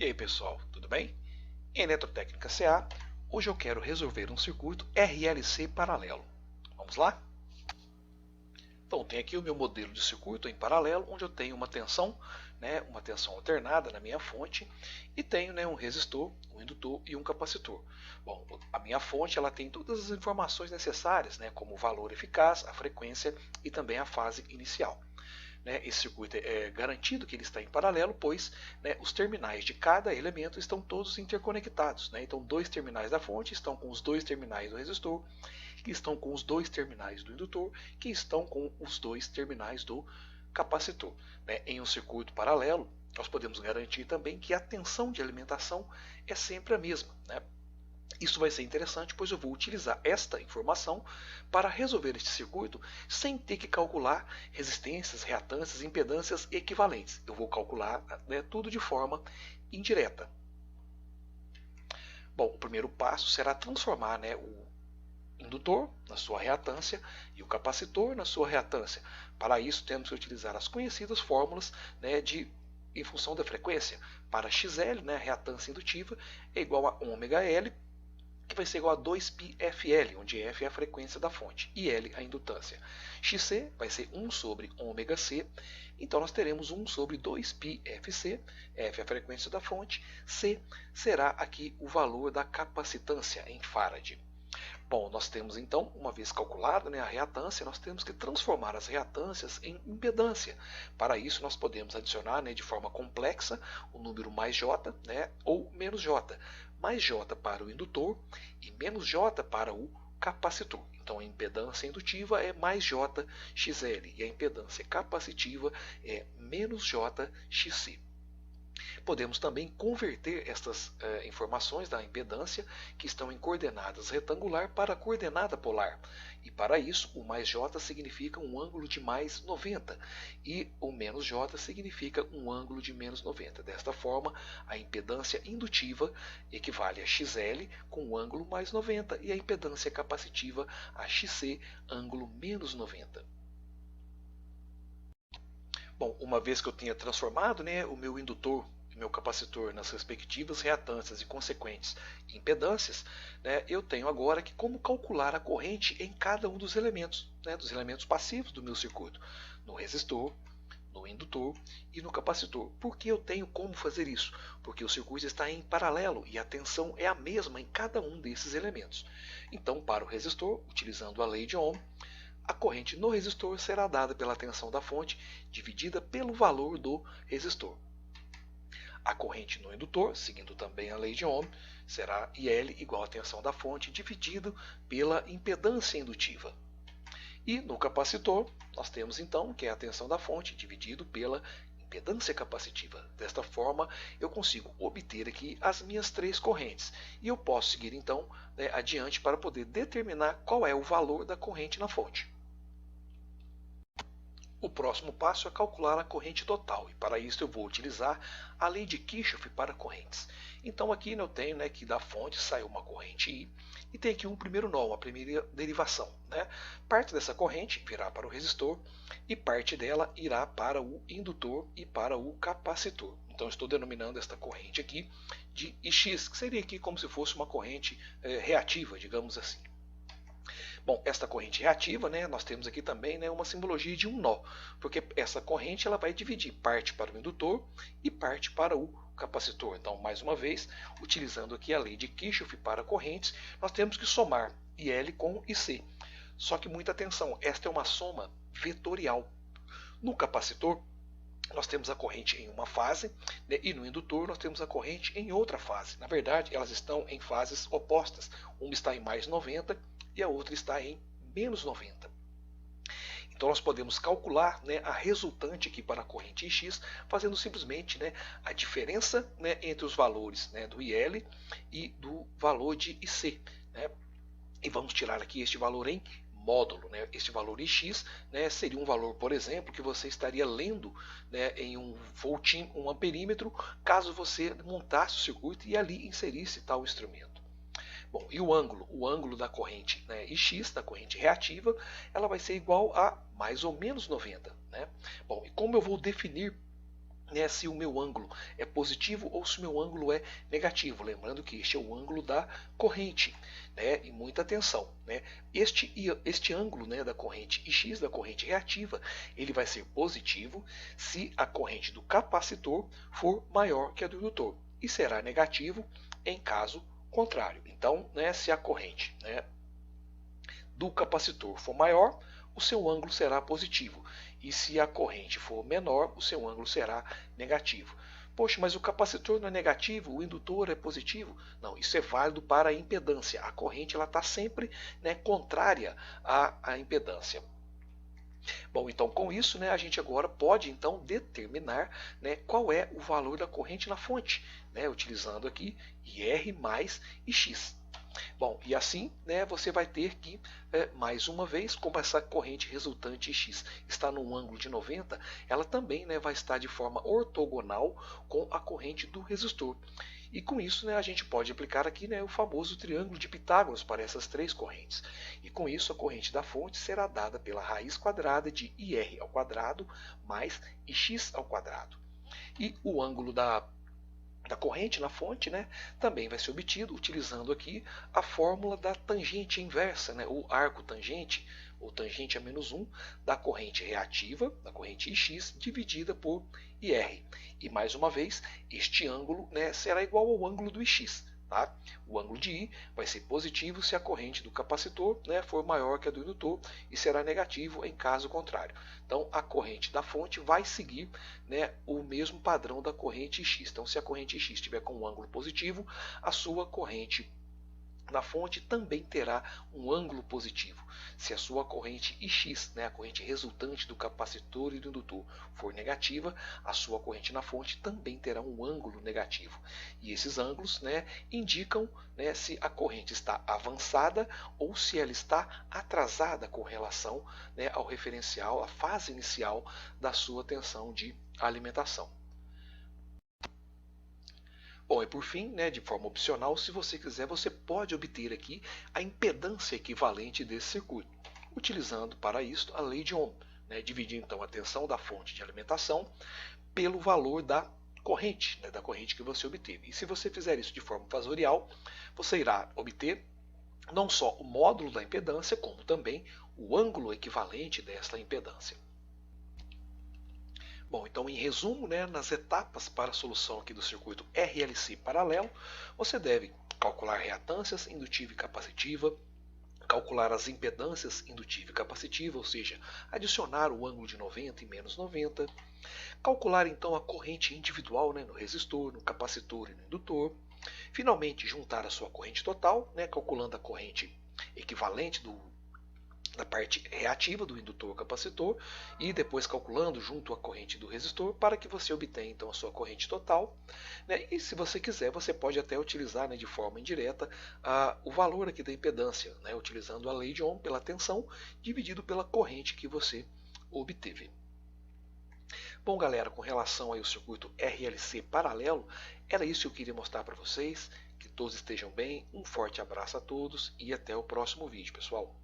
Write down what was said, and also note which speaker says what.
Speaker 1: E aí pessoal, tudo bem? Em Eletrotécnica CA, hoje eu quero resolver um circuito RLC paralelo. Vamos lá? Então, tem aqui o meu modelo de circuito em paralelo, onde eu tenho uma tensão alternada na minha fonte e tenho um resistor, um indutor e um capacitor. Bom, a minha fonte ela tem todas as informações necessárias, como o valor eficaz, a frequência e também a fase inicial. Esse circuito é garantido que ele está em paralelo, pois os terminais de cada elemento estão todos interconectados. Então, dois terminais da fonte estão com os dois terminais do resistor, que estão com os dois terminais do indutor, que estão com os dois terminais do capacitor. Em um circuito paralelo, nós podemos garantir também que a tensão de alimentação é sempre a mesma. Isso vai ser interessante, pois eu vou utilizar esta informação para resolver este circuito sem ter que calcular resistências, reatâncias, impedâncias equivalentes. Eu vou calcular tudo de forma indireta. Bom, o primeiro passo será transformar o indutor na sua reatância e o capacitor na sua reatância. Para isso, temos que utilizar as conhecidas fórmulas em função da frequência. Para XL, a reatância indutiva é igual a ômega-L, que vai ser igual a 2πfL, onde F é a frequência da fonte e L a indutância. XC vai ser 1 sobre ômega C, então nós teremos 1 sobre 2πfC, F é a frequência da fonte, C será aqui o valor da capacitância em farad. Bom, nós temos então, uma vez calculada a reatância, nós temos que transformar as reatâncias em impedância. Para isso nós podemos adicionar de forma complexa o número mais J ou menos J. Mais J para o indutor e menos J para o capacitor. Então a impedância indutiva é mais J XL e a impedância capacitiva é menos J XC. Podemos também converter estas informações da impedância que estão em coordenadas retangular para coordenada polar. E para isso o mais J significa um ângulo de mais 90 e o menos J significa um ângulo de menos 90. Desta forma, a impedância indutiva equivale a XL com o ângulo mais 90 e a impedância capacitiva a XC, ângulo menos 90. Bom, uma vez que eu tenha transformado o meu indutor e meu capacitor nas respectivas reatâncias e consequentes impedâncias, eu tenho agora que como calcular a corrente em cada um dos elementos passivos do meu circuito, no resistor, no indutor e no capacitor. Por que eu tenho como fazer isso? Porque o circuito está em paralelo e a tensão é a mesma em cada um desses elementos. Então, para o resistor, utilizando a lei de Ohm, a corrente no resistor será dada pela tensão da fonte dividida pelo valor do resistor. A corrente no indutor, seguindo também a lei de Ohm, será IL igual à tensão da fonte dividido pela impedância indutiva. E no capacitor, nós temos então que é a tensão da fonte dividido pela impedância capacitiva. Desta forma, eu consigo obter aqui as minhas três correntes. E eu posso seguir então adiante para poder determinar qual é o valor da corrente na fonte. O próximo passo é calcular a corrente total, e para isso eu vou utilizar a lei de Kirchhoff para correntes. Então aqui eu tenho que da fonte sai uma corrente I, e tem aqui um primeiro nó, uma primeira derivação. Parte dessa corrente virá para o resistor, e parte dela irá para o indutor e para o capacitor. Então estou denominando esta corrente aqui de IX, que seria aqui como se fosse uma corrente reativa, digamos assim. Bom, esta corrente reativa, nós temos aqui também uma simbologia de um nó, porque essa corrente ela vai dividir parte para o indutor e parte para o capacitor. Então, mais uma vez, utilizando aqui a lei de Kirchhoff para correntes, nós temos que somar IL com IC. Só que muita atenção, esta é uma soma vetorial. No capacitor, nós temos a corrente em uma fase e no indutor nós temos a corrente em outra fase. Na verdade, elas estão em fases opostas. Uma está em mais 90 e a outra está em menos 90. Então nós podemos calcular a resultante aqui para a corrente X, fazendo simplesmente a diferença entre os valores do IL e do valor de IC. E vamos tirar aqui este valor em módulo. Este valor X seria um valor, por exemplo, que você estaria lendo em um voltímetro, um amperímetro, caso você montasse o circuito e ali inserisse tal instrumento. Bom, e o ângulo da corrente IX, da corrente reativa, ela vai ser igual a mais ou menos 90. Bom, e como eu vou definir né, se o meu ângulo é positivo ou se o meu ângulo é negativo. Lembrando que este é o ângulo da corrente, né, e muita atenção, né, este ângulo, né, da corrente X, da corrente reativa, ele vai ser positivo se a corrente do capacitor for maior que a do indutor, e será negativo em caso contrário. Então, né, se a corrente, né, do capacitor for maior, o seu ângulo será positivo. E se a corrente for menor, o seu ângulo será negativo. Poxa, mas o capacitor não é negativo, o indutor é positivo? Não, isso é válido para a impedância. A corrente está sempre, né, contrária à impedância. Bom, então com isso, né, a gente agora pode então determinar, né, qual é o valor da corrente na fonte, né, utilizando aqui IR mais IX. Bom, e assim, né, você vai ter que, mais uma vez, como essa corrente resultante X está num ângulo de 90, ela também, né, vai estar de forma ortogonal com a corrente do resistor. E com isso, né, a gente pode aplicar aqui, né, o famoso triângulo de Pitágoras para essas três correntes. E com isso, a corrente da fonte será dada pela raiz quadrada de IR ao quadrado mais IX ao quadrado. E o ângulo da corrente na fonte, né, também vai ser obtido utilizando aqui a fórmula da tangente inversa, né, o arco tangente, ou tangente a menos 1, da corrente reativa, da corrente Ix, dividida por IR. E mais uma vez, este ângulo, né, será igual ao ângulo do Ix. Tá? O ângulo de I vai ser positivo se a corrente do capacitor, né, for maior que a do indutor, e será negativo em caso contrário. Então a corrente da fonte vai seguir, né, o mesmo padrão da corrente X. Então se a corrente X estiver com um ângulo positivo, a sua corrente na fonte também terá um ângulo positivo. Se a sua corrente IX, né, a corrente resultante do capacitor e do indutor, for negativa, a sua corrente na fonte também terá um ângulo negativo. E esses ângulos, né, indicam, né, se a corrente está avançada ou se ela está atrasada com relação, né, ao referencial, à fase inicial da sua tensão de alimentação. Bom, e por fim, né, de forma opcional, se você quiser, você pode obter aqui a impedância equivalente desse circuito, utilizando para isso a lei de Ohm, né, dividir então a tensão da fonte de alimentação pelo valor da corrente, né, da corrente que você obteve. E se você fizer isso de forma fasorial, você irá obter não só o módulo da impedância, como também o ângulo equivalente desta impedância. Bom, então em resumo, né, nas etapas para a solução aqui do circuito RLC paralelo, você deve calcular reatâncias indutiva e capacitiva, calcular as impedâncias indutiva e capacitiva, ou seja, adicionar o ângulo de 90 e menos 90, calcular então a corrente individual, né, no resistor, no capacitor e no indutor, finalmente juntar a sua corrente total, né, calculando a corrente equivalente da parte reativa do indutor capacitor e depois calculando junto à corrente do resistor para que você obtenha então a sua corrente total, né? E se você quiser você pode até utilizar, né, de forma indireta o valor aqui da impedância, né, utilizando a lei de Ohm pela tensão dividido pela corrente que você obteve. Bom galera, com relação aí ao circuito RLC paralelo, era isso que eu queria mostrar para vocês. Que todos estejam bem, um forte abraço a todos e até o próximo vídeo, pessoal.